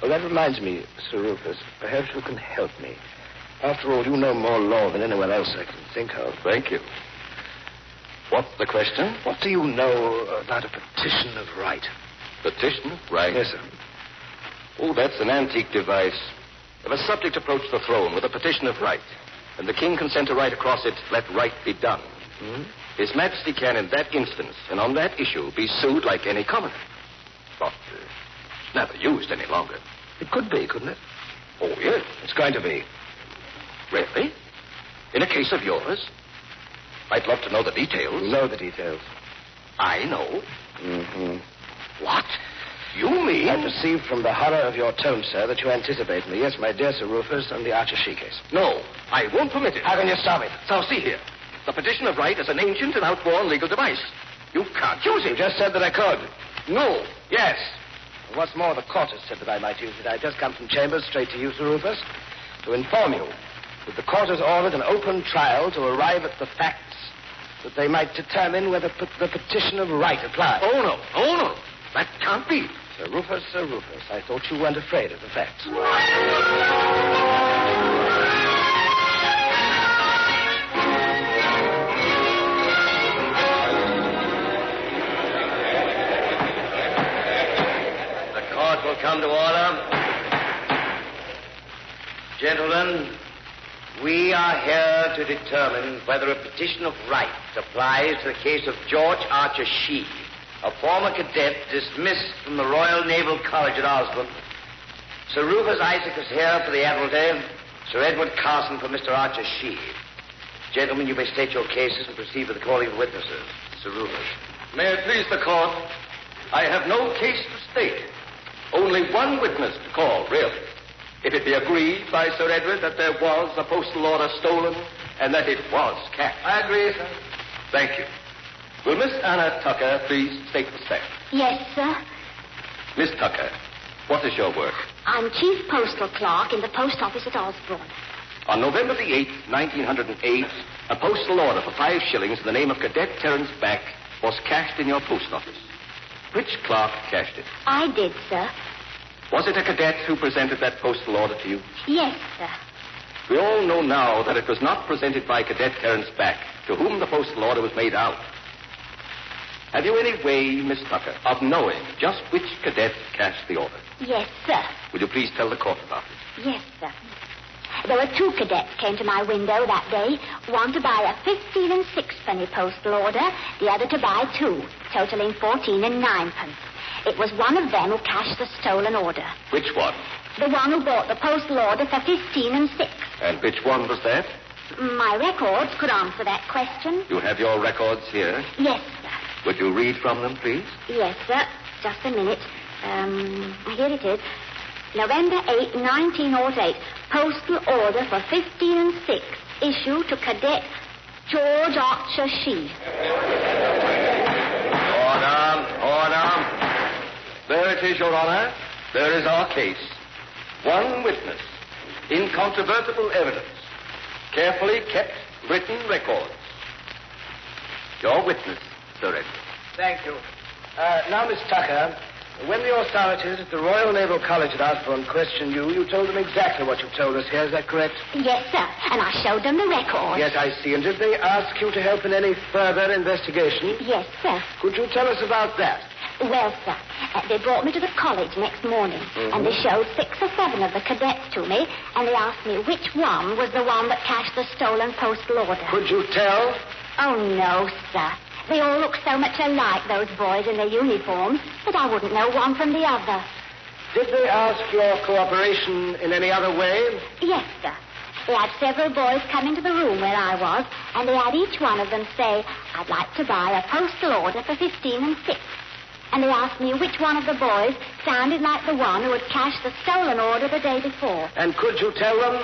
Well, that reminds me, Sir Rufus, perhaps you can help me. After all, you know more law than anyone else I can think of. Thank you. What's the question? What do you know about a petition of right? Petition of right? Yes, sir. Oh, that's an antique device. If a subject approach the throne with a petition of right, and the king consent to write across it, let right be done. His Majesty can, in that instance, and on that issue, be sued like any commoner. But it's never used any longer. It could be, couldn't it? Oh, yes. It's going to be. Really? In a case of yours? I'd love to know the details. You know the details. I know. Mm-hmm. What? You mean? I perceive from the horror of your tone, sir, that you anticipate me. Yes, my dear Sir Rufus, on the Archer-Shee case. No, I won't permit it. How can you stop it? So, see here. The petition of right is an ancient and outworn legal device. You can't use it. You just said that I could. No. Yes. And what's more, the court has said that I might use it. I just come from chambers straight to you, Sir Rufus, to inform you that the court has ordered an open trial to arrive at the facts that they might determine whether the petition of right applies. Oh, no. Oh, no. That can't be. Sir Rufus, I thought you weren't afraid of the facts. The court will come to order. Gentlemen, we are here to determine whether a petition of right applies to the case of George Archer-Shee, a former cadet dismissed from the Royal Naval College at Osborne. Sir Rufus Isaac is here for the Admiralty. Sir Edward Carson for Mr. Archer-Shee. Gentlemen, you may state your cases and proceed with the calling of witnesses. Sir Rufus. May it please the court, I have no case to state. Only one witness to call, really. If it be agreed by Sir Edward that there was a postal order stolen and that it was cashed. I agree, sir. Thank you. Will Miss Anna Tucker please state the facts? Yes, sir. Miss Tucker, what is your work? I'm chief postal clerk in the post office at Osborne. On November the 8th, 1908, a postal order for 5 shillings in the name of Cadet Terence Back was cashed in your post office. Which clerk cashed it? I did, sir. Was it a cadet who presented that postal order to you? Yes, sir. We all know now that it was not presented by Cadet Terence Back, to whom the postal order was made out. Have you any way, Miss Tucker, of knowing just which cadet cashed the order? Yes, sir. Will you please tell the court about it? Yes, sir. There were 2 cadets came to my window that day, one to buy a 15 and 6penny postal order, the other to buy 2, totaling 14 and 9pence. It was one of them who cashed the stolen order. Which one? The one who bought the postal order for 15 and 6. And which one was that? My records could answer that question. You have your records here? Yes, sir. Would you read from them, please? Yes, sir. Just a minute. Here it is. November 8, 1908. Postal order for 15 and 6. Issue to Cadet George Archer-Shee. Order. There it is, Your Honor. There is our case. One witness. Incontrovertible evidence. Carefully kept written records. Your witness, Sir Edward. Thank you. Now, Miss Tucker, when the authorities at the Royal Naval College at Osborne questioned you, you told them exactly what you told us here. Is that correct? Yes, sir. And I showed them the records. Yes, I see. And did they ask you to help in any further investigation? Yes, sir. Could you tell us about that? Well, sir, they brought me to the college next morning, and they showed 6 or 7 of the cadets to me, and they asked me which one was the one that cashed the stolen postal order. Could you tell? Oh, no, sir. They all look so much alike, those boys in their uniforms, that I wouldn't know one from the other. Did they ask your cooperation in any other way? Yes, sir. They had several boys come into the room where I was, and they had each one of them say, I'd like to buy a postal order for 15 and 6. And they asked me which one of the boys sounded like the one who had cashed the stolen order the day before. And could you tell them?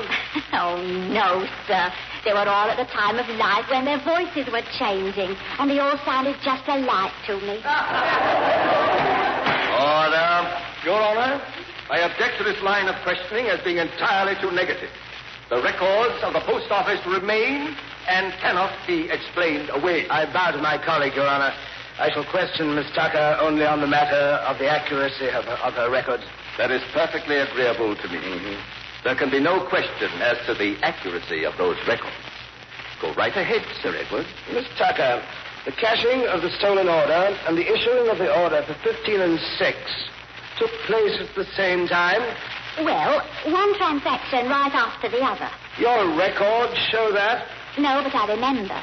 Oh, no, sir. They were all at the time of life when their voices were changing, and they all sounded just alike to me. Order. Your Honor, I object to this line of questioning as being entirely too negative. The records of the post office remain and cannot be explained away. I bow to my colleague, Your Honor. I shall question Miss Tucker only on the matter of the accuracy of her records. That is perfectly agreeable to me. Mm-hmm. There can be no question as to the accuracy of those records. Go right ahead, Sir Edward. Miss Tucker, the cashing of the stolen order and the issuing of the order for 15 and 6 took place at the same time. Well, one transaction right after the other. Your records show that. No, but I remember.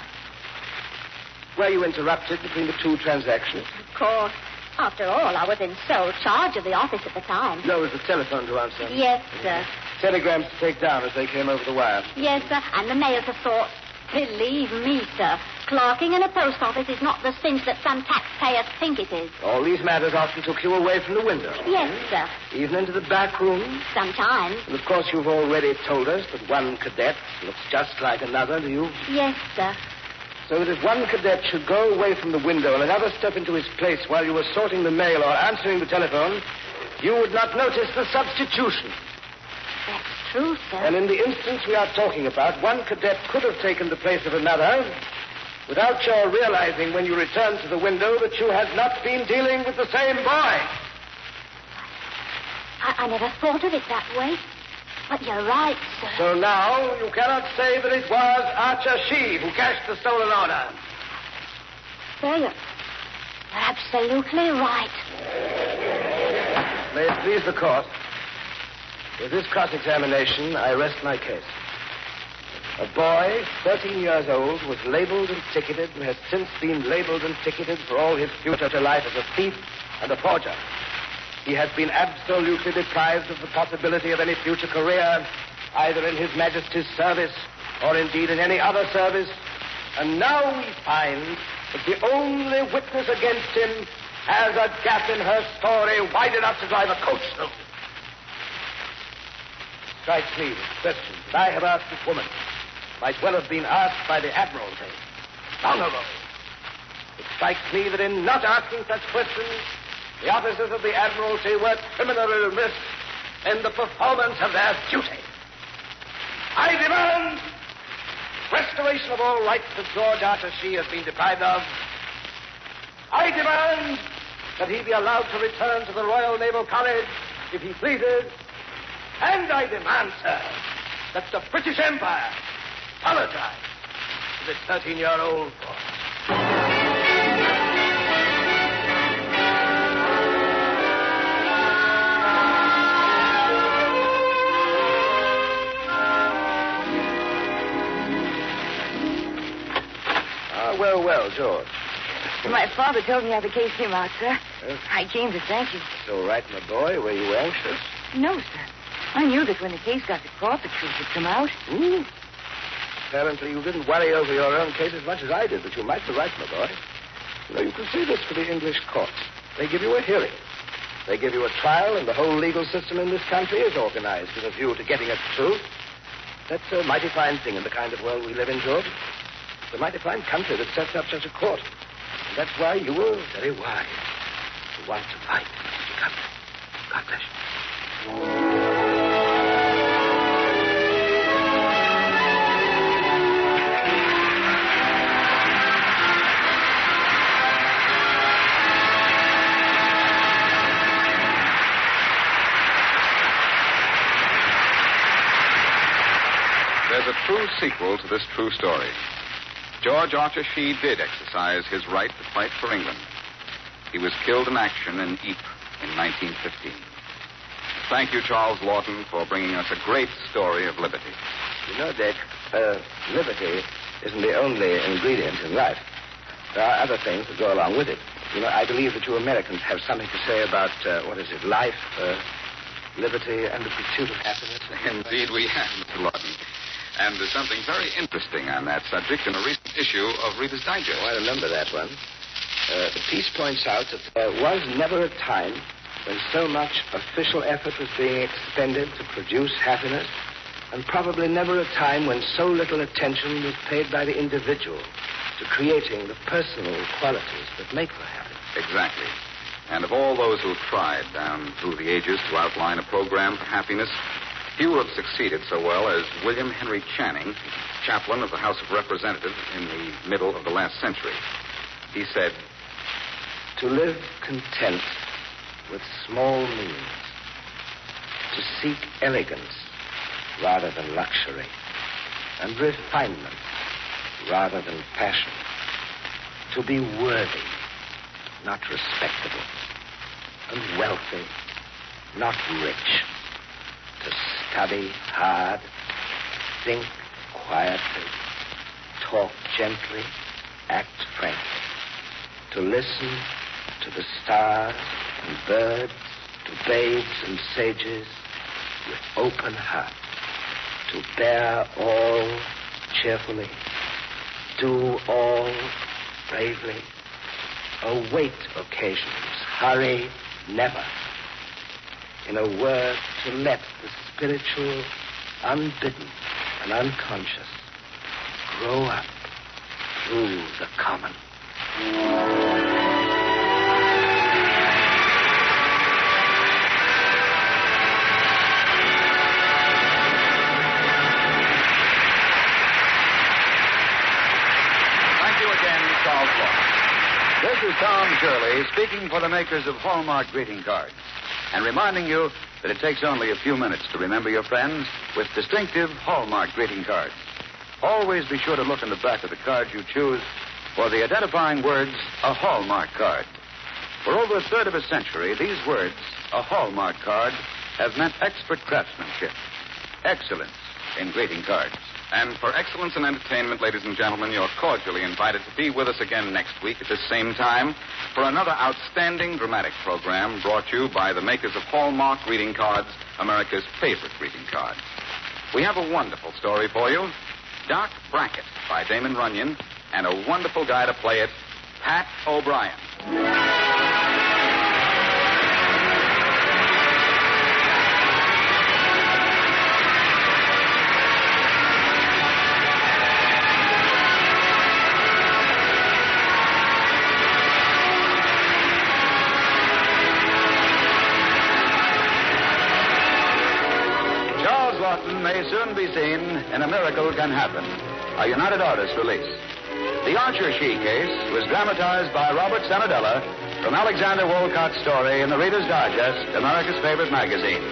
Were you interrupted between the two transactions? Of course. After all, I was in sole charge of the office at the time. No, it was the telephone to answer. Yes, sir. Telegrams to take down as they came over the wire. Yes, sir. And the mail to sort. Believe me, sir, clerking in a post office is not the cinch that some taxpayers think it is. All these matters often took you away from the window. Yes, sir. Even into the back room. Sometimes. And of course you've already told us that one cadet looks just like another to you. Yes, sir. So that if one cadet should go away from the window and another step into his place while you were sorting the mail or answering the telephone, you would not notice the substitution. That's true, sir. And in the instance we are talking about, one cadet could have taken the place of another without your realizing when you returned to the window that you had not been dealing with the same boy. I never thought of it that way. But you're right, sir. So now you cannot say that it was Archer-Shee who cashed the stolen order. Sir, you're absolutely right. May it please the court. With this cross-examination, I rest my case. A boy, 13 years old, was labeled and ticketed and has since been labeled and ticketed for all his future life as a thief and a forger. He has been absolutely deprived of the possibility of any future career, either in His Majesty's service or indeed in any other service. And now we find that the only witness against him has a gap in her story wide enough to drive a coach through. Strikes me that questions that I have asked this woman might well have been asked by the Admiralty long ago. It strikes me that in not asking such questions, the officers of the Admiralty were criminally remiss in the performance of their duty. I demand restoration of all rights that George Archer-Shee has been deprived of. I demand that he be allowed to return to the Royal Naval College if he pleases. And I demand, sir, that the British Empire apologize to this 13-year-old boy. Well, George. My father told me how the case came out, sir. Yes? I came to thank you. So right, my boy, were you anxious? No, sir. I knew that when the case got to court, the truth would come out. Apparently you didn't worry over your own case as much as I did, but you might be right, my boy. You know, you can say this for the English courts. They give you a hearing. They give you a trial, and the whole legal system in this country is organized with a view to getting at the truth. That's a mighty fine thing in the kind of world we live in, George. It's a mighty fine country that sets up such a court. And that's why you were very wise to want to fight for such a country. God bless you. There's a true sequel to this true story. George Archer-Shee did exercise his right to fight for England. He was killed in action in Ypres in 1915. Thank you, Charles Lawton, for bringing us a great story of liberty. You know, Dick, liberty isn't the only ingredient in life. There are other things that go along with it. You know, I believe that you Americans have something to say about, life, liberty, and the pursuit of happiness. Indeed, we have, Mr. Lawton. And there's something very interesting on that subject in a recent issue of Reader's Digest. Oh, I remember that one. The piece points out that there was never a time when so much official effort was being expended to produce happiness, and probably never a time when so little attention was paid by the individual to creating the personal qualities that make for happiness. Exactly. And of all those who've tried down through the ages to outline a program for happiness, few have succeeded so well as William Henry Channing, chaplain of the House of Representatives in the middle of the last century. He said, "To live content with small means seek elegance rather than luxury, and refinement rather than passion. To be worthy, not respectable, and wealthy, not rich. To study hard, think quietly, talk gently, act frankly. To listen to the stars and birds, to babes and sages with open heart. To bear all cheerfully, do all bravely, await occasions, hurry never. In a word, to let the spiritual, unbidden, and unconscious grow up through the common. Thank you again, Charles Lawrence. This is Tom Shirley speaking for the makers of Hallmark greeting cards and reminding you that it takes only a few minutes to remember your friends with distinctive Hallmark greeting cards. Always be sure to look in the back of the card you choose for the identifying words, a Hallmark card. For over a third of a century, these words, a Hallmark card, have meant expert craftsmanship, excellence in greeting cards. And for excellence in entertainment, ladies and gentlemen, you're cordially invited to be with us again next week at this same time for another outstanding dramatic program brought to you by the makers of Hallmark greeting cards, America's favorite greeting cards. We have a wonderful story for you, Doc Brackett by Damon Runyon, and a wonderful guy to play it, Pat O'Brien. May soon be seen in A Miracle Can Happen, a United Artists release. The Archer-Shee case was dramatized by Robert Sanadella from Alexander Wolcott's story in the Reader's Digest, America's favorite magazine.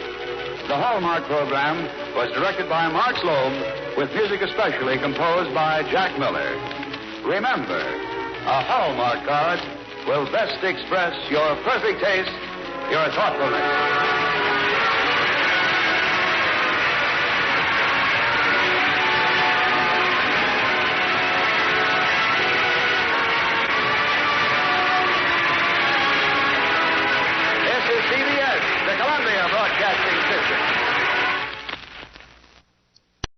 The Hallmark program was directed by Mark Slobe, with music especially composed by Jack Miller. Remember, a Hallmark card will best express your perfect taste, your thoughtfulness.